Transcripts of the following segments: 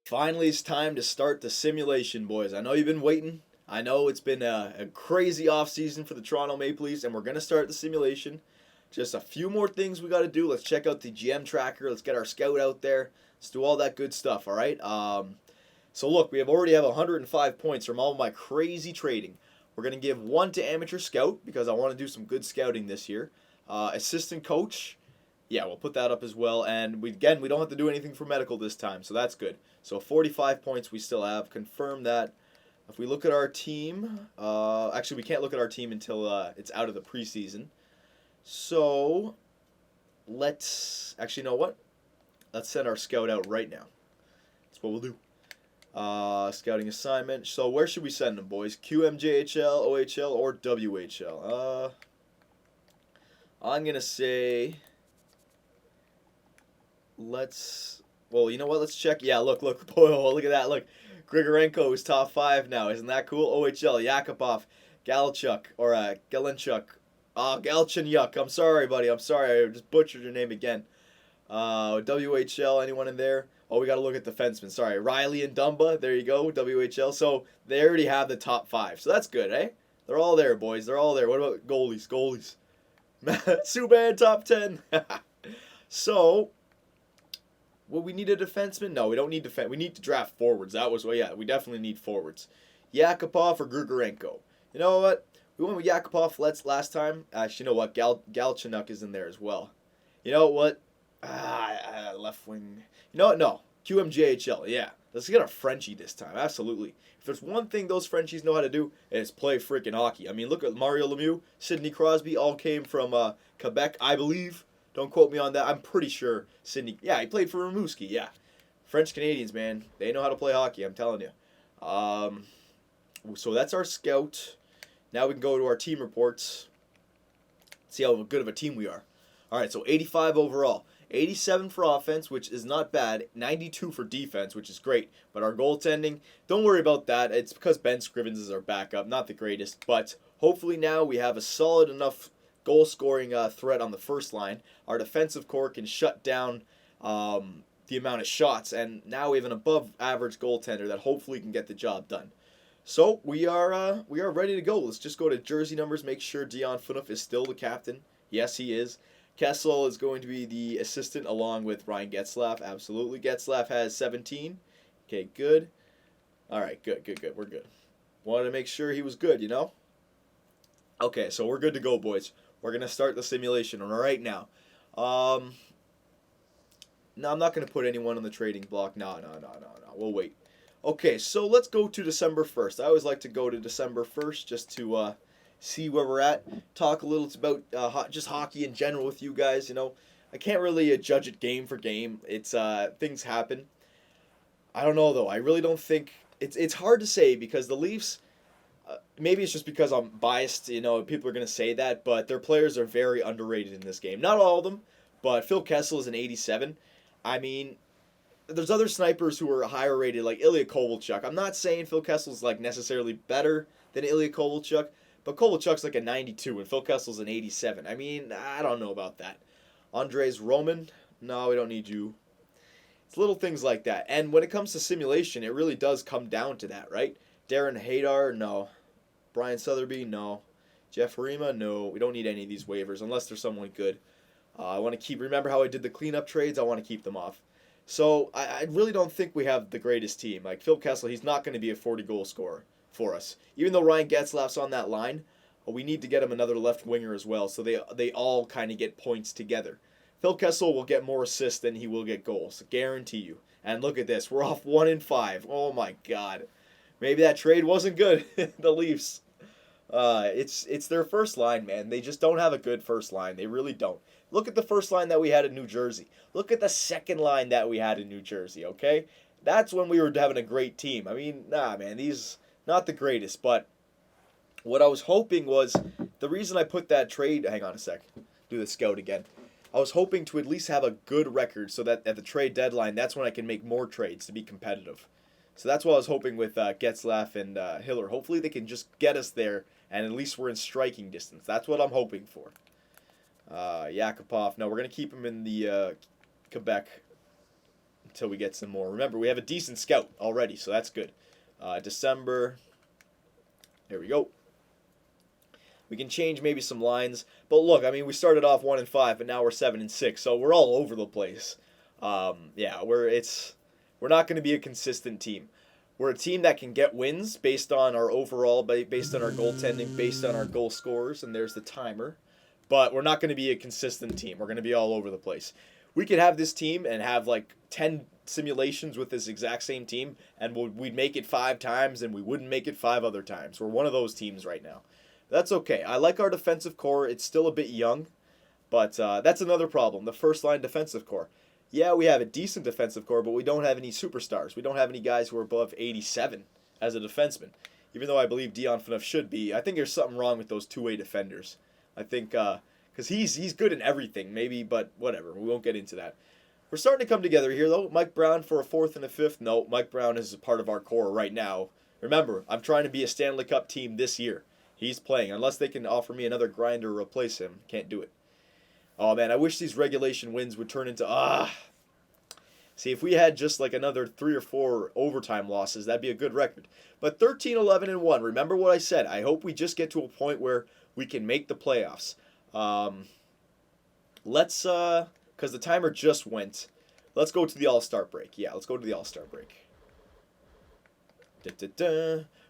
Finally, it's time to start the simulation, boys. I know you've been waiting. I know it's been a crazy offseason for the Toronto Maple Leafs, and we're going to start the simulation. Just a few more things we got to do. Let's check out the GM tracker. Let's get our scout out there. Let's do all that good stuff, all right? So, look, we already have 105 points from all my crazy trading. We're going to give one to amateur scout because I want to do some good scouting this year. Assistant coach, yeah, we'll put that up as well. And we don't have to do anything for medical this time, so that's good. So 45 points we still have. Confirm that. If we look at our team, actually we can't look at our team until it's out of the preseason. So you know what? Let's send our scout out right now. That's what we'll do. Scouting assignment. So where should we send them, boys? QMJHL, OHL, or WHL? I'm gonna say well, you know what? Let's check. Yeah, look, boy, look at that. Look, Grigorenko is top 5 now. Isn't that cool? OHL, Yakupov, Galchuk, or Galenchuk. Galchenyuk. I'm sorry, buddy. I'm sorry. I just butchered your name again. WHL, anyone in there? Oh, we got to look at defensemen. Sorry. Riley and Dumba. There you go. WHL. So they already have the top 5. So that's good, eh? They're all there, boys. They're all there. What about goalies? Subban, top 10. So, well, we need a defenseman? No, we don't need defense. We need to draft forwards. We definitely need forwards. Yakupov or Grigorenko. You know what? We went with Yakupov last time. Actually, you know what? Galchenyuk is in there as well. You know what? Left wing. You know what? No. QMJHL. Yeah. Let's get a Frenchie this time. Absolutely. If there's one thing those Frenchies know how to do, it's play freaking hockey. I mean, look at Mario Lemieux, Sidney Crosby, all came from Quebec, I believe. Don't quote me on that. I'm pretty sure Sidney. Yeah, he played for Rimouski. Yeah. French Canadians, man. They know how to play hockey, I'm telling you. So that's our scout. Now we can go to our team reports. See how good of a team we are. All right, so 85 overall. 87 for offense, which is not bad. 92 for defense, which is great. But our goaltending, don't worry about that. It's because Ben Scrivens is our backup. Not the greatest. But hopefully now we have a solid enough goal-scoring threat on the first line. Our defensive core can shut down the amount of shots. And now we have an above-average goaltender that hopefully can get the job done. So we are ready to go. Let's just go to jersey numbers. Make sure Dion Phaneuf is still the captain. Yes, he is. Kessel is going to be the assistant along with Ryan Getzlaf. Absolutely. Getzlaf has 17. Okay, good. All right, good. We're good. Wanted to make sure he was good, you know? Okay, so we're good to go, boys. We're going to start the simulation right now. No, I'm not going to put anyone on the trading block. No. We'll wait. Okay, so let's go to December 1st. I always like to go to December 1st just to see where we're at, talk a little about just hockey in general with you guys. You know, I can't really judge it game for game. It's things happen. I don't know though. I really don't think it's hard to say because the Leafs. Maybe it's just because I'm biased. You know, people are gonna say that, but their players are very underrated in this game. Not all of them, but Phil Kessel is an 87. I mean, there's other snipers who are higher rated, like Ilya Kovalchuk. I'm not saying Phil Kessel's like necessarily better than Ilya Kovalchuk. But Kovalchuk's like a 92 and Phil Kessel's an 87. I mean, I don't know about that. Andres Roman? No, we don't need you. It's little things like that. And when it comes to simulation, it really does come down to that, right? Darren Hadar? No. Brian Sotheby? No. Jeff Harima? No. We don't need any of these waivers unless there's someone good. I want to remember how I did the cleanup trades? I want to keep them off. So I really don't think we have the greatest team. Like Phil Kessel, he's not going to be a 40-goal scorer for us. Even though Ryan Getzlaf's on that line, we need to get him another left winger as well, so they all kind of get points together. Phil Kessel will get more assists than he will get goals, guarantee you. And look at this, we're off 1-5. Oh my God, maybe that trade wasn't good. The Leafs, it's their first line, man. They just don't have a good first line. They really don't. Look at the first line that we had in New Jersey. Look at the second line that we had in New Jersey. Okay, that's when we were having a great team. I mean, nah, man, these. Not the greatest, but what I was hoping was the reason I put that trade. Hang on a sec. Do the scout again. I was hoping to at least have a good record so that at the trade deadline, that's when I can make more trades to be competitive. So that's what I was hoping with Getzlaf and Hiller. Hopefully they can just get us there, and at least we're in striking distance. That's what I'm hoping for. Yakupov. No, we're going to keep him in the Quebec until we get some more. Remember, we have a decent scout already, so that's good. December. There we go. We can change maybe some lines. But look, I mean, we started off 1-5, but now we're 7-6, so we're all over the place. Yeah, we're not going to be a consistent team. We're a team that can get wins based on our overall, based on our goaltending, based on our goal scorers, and there's the timer. But we're not going to be a consistent team. We're going to be all over the place. We could have this team and have like 10 simulations with this exact same team, and we'd make it 5 times, and we wouldn't make it 5 other times. We're one of those teams right now. That's okay. I like our defensive core. It's still a bit young, but that's another problem. The first line defensive core. Yeah, we have a decent defensive core, but we don't have any superstars. We don't have any guys who are above 87 as a defenseman. Even though I believe Dion Phaneuf should be, I think there's something wrong with those two-way defenders. I think because he's good in everything, maybe, but whatever. We won't get into that. We're starting to come together here, though. Mike Brown for a 4th and a 5th. No, Mike Brown is a part of our core right now. Remember, I'm trying to be a Stanley Cup team this year. He's playing. Unless they can offer me another grinder to replace him. Can't do it. Oh, man, I wish these regulation wins would turn into... See, if we had just like another 3 or 4 overtime losses, that'd be a good record. But 13-11-1, remember what I said. I hope we just get to a point where we can make the playoffs. Let's, because the timer just went. Let's go to the All-Star break. Yeah, let's go to the All-Star break.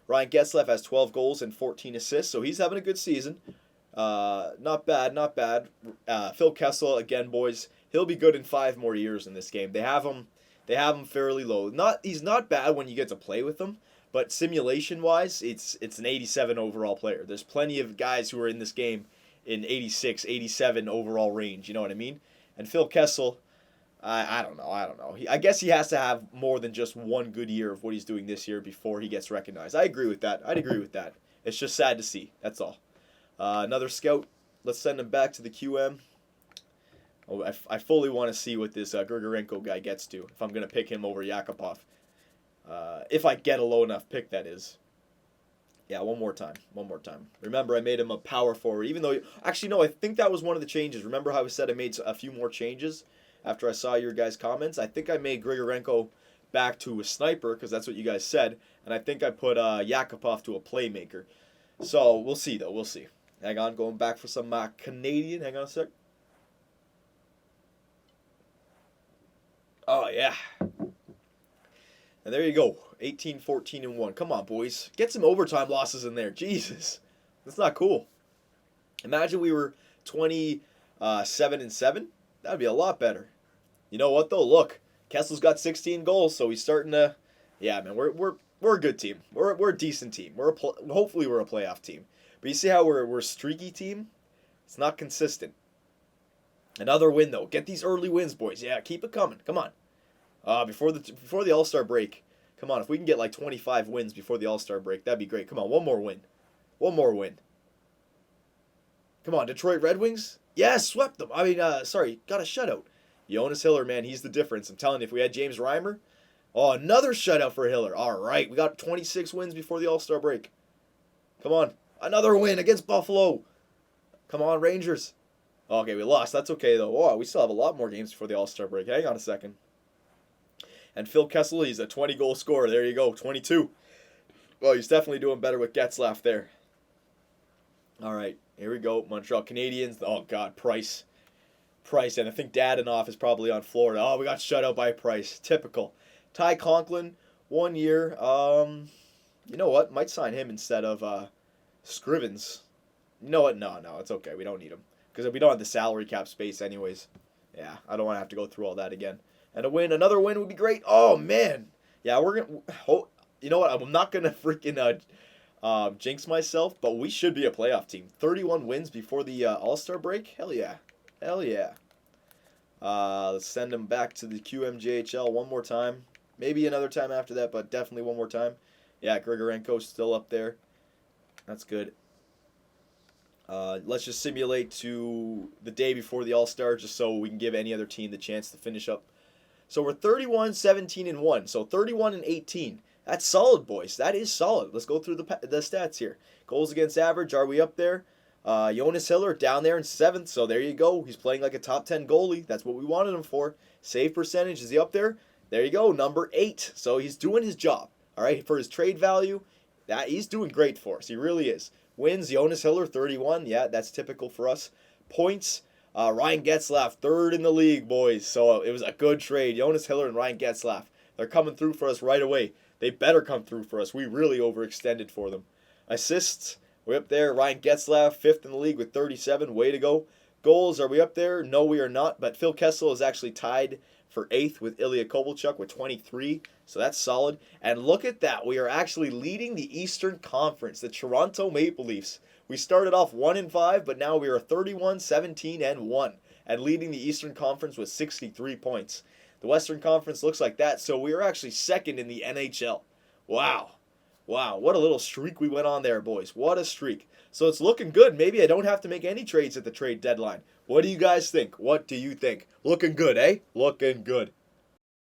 Ryan Getzlaf has 12 goals and 14 assists, so he's having a good season. Not bad, not bad. Phil Kessel, again, boys, he'll be good in 5 more years in this game. They have him fairly low. He's not bad when you get to play with him, but simulation-wise, it's an 87 overall player. There's plenty of guys who are in this game in 86, 87 overall range, you know what I mean? And Phil Kessel, I don't know. I guess he has to have more than just one good year of what he's doing this year before he gets recognized. I agree with that. I'd agree with that. It's just sad to see. That's all. Another scout. Let's send him back to the QM. Oh, I fully want to see what this Grigorenko guy gets to, if I'm going to pick him over Yakupov. If I get a low enough pick, that is. Yeah, one more time. Remember, I made him a power forward, even though... Actually, no, I think that was one of the changes. Remember how I said I made a few more changes after I saw your guys' comments? I think I made Grigorenko back to a sniper, because that's what you guys said, and I think I put Yakupov to a playmaker. So, we'll see, though. We'll see. Hang on, going back for some Canadian. Hang on a sec. Oh, yeah. And there you go. 18-14-1. Come on, boys. Get some overtime losses in there. Jesus. That's not cool. Imagine we were 27-7. That'd be a lot better. You know what, though? Look. Kessel's got 16 goals, so he's starting to... Yeah, man, we're a good team. We're a decent team. Hopefully we're a playoff team. But you see how we're a streaky team? It's not consistent. Another win, though. Get these early wins, boys. Yeah, keep it coming. Come on. Before the All-Star break. Come on, if we can get like 25 wins before the All-Star break, that'd be great. Come on, one more win. Come on, Detroit Red Wings? Yes, swept them. Got a shutout. Jonas Hiller, man, he's the difference. I'm telling you, if we had James Reimer... Oh, another shutout for Hiller. All right, we got 26 wins before the All-Star break. Come on. Another win against Buffalo. Come on, Rangers. Okay, we lost. That's okay, though. Oh, we still have a lot more games before the All-Star break. Hang on a second. And Phil Kessel, he's a 20-goal scorer. There you go, 22. Well, he's definitely doing better with Getzlaf there. All right, here we go. Montreal Canadiens. Oh, God, Price. And I think Dadonov is probably on Florida. Oh, we got shut out by Price. Typical. Ty Conklin, 1 year. You know what? Might sign him instead of Scrivens. You know what? No, it's okay. We don't need him. Because we don't have the salary cap space anyways. Yeah, I don't want to have to go through all that again. And another win would be great. Oh, man. Yeah, we're going to... You know what? I'm not going to freaking jinx myself, but we should be a playoff team. 31 wins before the All-Star break? Hell yeah. Let's send him back to the QMJHL one more time. Maybe another time after that, but definitely one more time. Yeah, Grigorenko's still up there. That's good. Let's just simulate to the day before the All-Star just so we can give any other team the chance to finish up. So we're 31-17-1. So 31-18. That's solid, boys. That is solid. Let's go through the stats here. Goals against average, are we up there? Jonas Hiller down there in 7th, so there you go. He's playing like a top 10 goalie. That's what we wanted him for. Save percentage, is he up there? There you go, number 8. So he's doing his job. All right, for his trade value, that he's doing great for us. He really is. Wins, Jonas Hiller, 31. Yeah, that's typical for us. Points, Ryan Getzlaf, 3rd in the league, boys. So it was a good trade. Jonas Hiller and Ryan Getzlaf. They're coming through for us right away. They better come through for us. We really overextended for them. Assists, we're up there. Ryan Getzlaf, 5th in the league with 37. Way to go. Goals, are we up there? No, we are not. But Phil Kessel is actually tied for 8th with Ilya Kovalchuk with 23. So that's solid. And look at that. We are actually leading the Eastern Conference, the Toronto Maple Leafs. We started off 1-5, but now we are 31, 17, and 1. And leading the Eastern Conference with 63 points. The Western Conference looks like that. So we are actually 2nd in the NHL. Wow. Wow, what a little streak we went on there, boys. What a streak. So it's looking good. Maybe I don't have to make any trades at the trade deadline. What do you guys think? What do you think? Looking good, eh? Looking good.